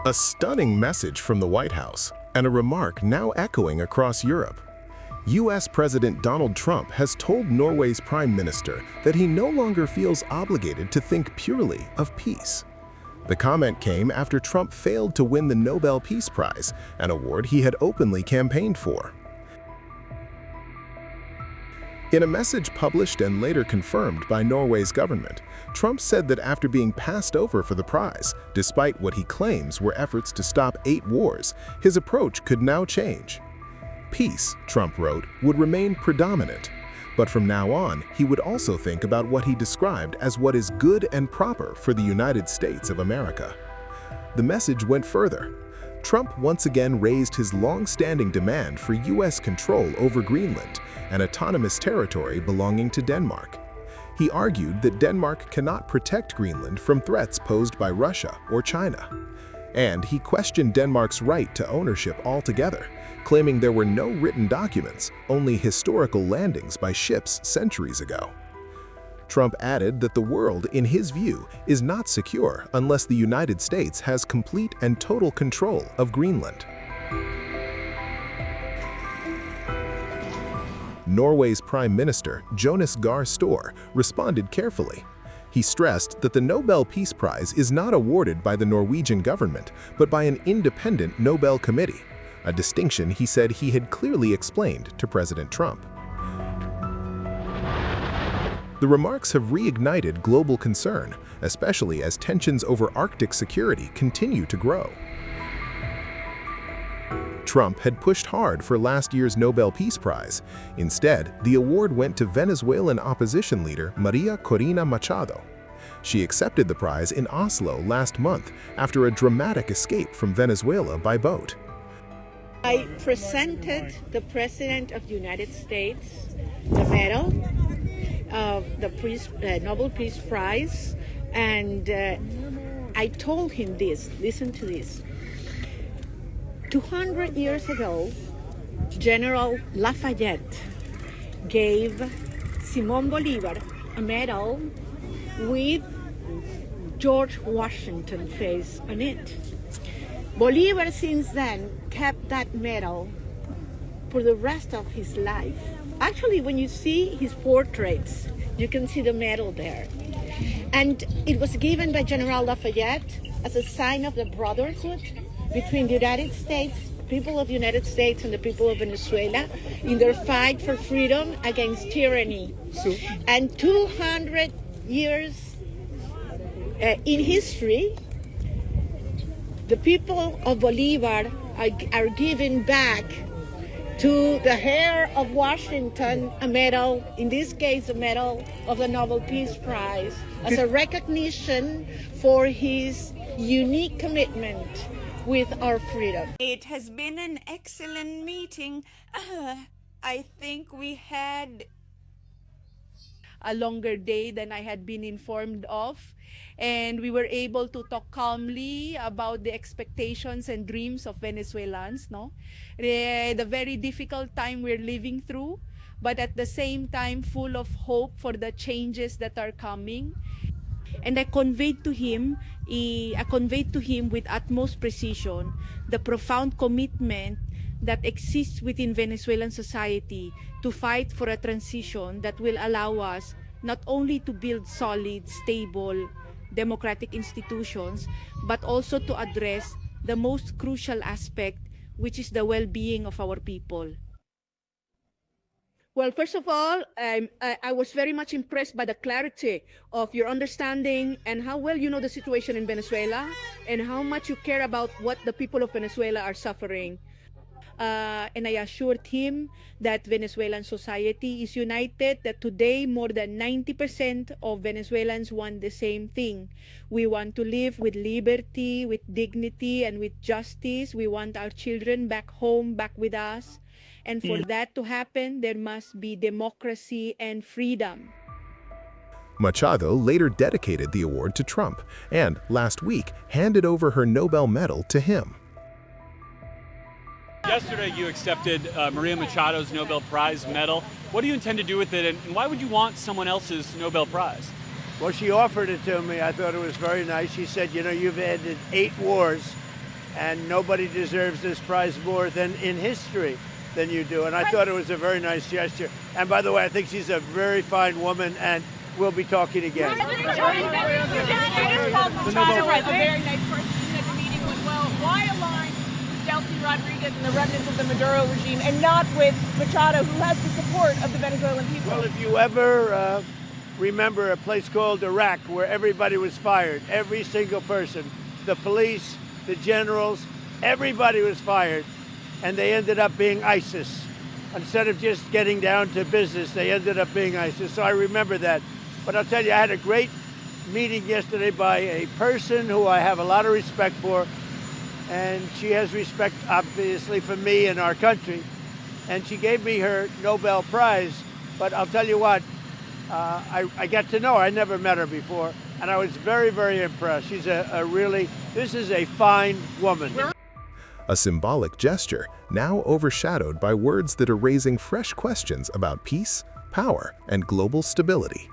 A stunning message from the White House, and a remark now echoing across Europe. U.S. President Donald Trump has told Norway's Prime Minister that he no longer feels obligated to think purely of peace. The comment came after Trump failed to win the Nobel Peace Prize, an award he had openly campaigned for. In a message published and later confirmed by Norway's government, Trump said that after being passed over for the prize, despite what he claims were efforts to stop 8 wars, his approach could now change. Peace, Trump wrote, would remain predominant, but from now on, he would also think about what he described as what is good and proper for the United States of America. The message went further. Trump once again raised his long-standing demand for U.S. control over Greenland, an autonomous territory belonging to Denmark. He argued that Denmark cannot protect Greenland from threats posed by Russia or China. And he questioned Denmark's right to ownership altogether, claiming there were no written documents, only historical landings by ships centuries ago. Trump added that the world, in his view, is not secure unless the United States has complete and total control of Greenland. Norway's Prime Minister, Jonas Gahr, responded carefully. He stressed that the Nobel Peace Prize is not awarded by the Norwegian government, but by an independent Nobel committee, a distinction he said he had clearly explained to President Trump. The remarks have reignited global concern, especially as tensions over Arctic security continue to grow. Trump had pushed hard for last year's Nobel Peace Prize. Instead, the award went to Venezuelan opposition leader Maria Machado. She accepted the prize in Oslo last month after a dramatic escape from Venezuela by boat. I presented the President of the United States the medal of the Nobel Peace Prize, and I told him this, listen to this. 200 years ago, General Lafayette gave Simon Bolivar a medal with George Washington's face on it. Bolivar since then kept that medal for the rest of his life. Actually, when you see his portraits, you can see the medal there. And it was given by General Lafayette as a sign of the brotherhood between the United States, people of the United States and the people of Venezuela in their fight for freedom against tyranny. And 200 years in history, the people of Bolivar are giving back to the heir of Washington a medal, in this case a medal of the Nobel Peace Prize, as a recognition for his unique commitment with our freedom. It has been an excellent meeting. I think we had a longer day than I had been informed of, and we were able to talk calmly about the expectations and dreams of Venezuelans, the very difficult time we're living through, but at the same time full of hope for the changes that are coming. And I conveyed to him with utmost precision the profound commitment that exists within Venezuelan society to fight for a transition that will allow us not only to build solid, stable, democratic institutions, but also to address the most crucial aspect, which is the well-being of our people. Well, first of all, I was very much impressed by the clarity of your understanding and how well you know the situation in Venezuela and how much you care about what the people of Venezuela are suffering. And I assured him that Venezuelan society is united, that today more than 90% of Venezuelans want the same thing. We want to live with liberty, with dignity, and with justice. We want our children back home, back with us. And for that to happen, there must be democracy and freedom. Machado later dedicated the award to Trump and, last week, handed over her Nobel medal to him. Yesterday you accepted Maria Machado's Nobel Prize medal. What do you intend to do with it, and why would you want someone else's Nobel Prize? Well, she offered it to me. I thought it was very nice. She said, you know, you've ended 8 wars, and nobody deserves this prize more than in history than you do. And I thought it was a very nice gesture. And by the way, I think she's a very fine woman, and we'll be talking again. The Nobel Prize, a very nice person. You said the meeting went well. Why align with Delcy Rodriguez and the remnants of the Maduro regime and not with Machado, who has the support of the Venezuelan people? Well, if you ever remember a place called Iraq where everybody was fired, every single person, the police, the generals, everybody was fired, and they ended up being ISIS. Instead of just getting down to business, they ended up being ISIS. So I remember that. But I'll tell you, I had a great meeting yesterday by a person who I have a lot of respect for, and she has respect, obviously, for me and our country. And she gave me her Nobel Prize. But I'll tell you what, I got to know her. I never met her before, and I was very, very impressed. She's this is a fine woman. A symbolic gesture now overshadowed by words that are raising fresh questions about peace, power, and global stability.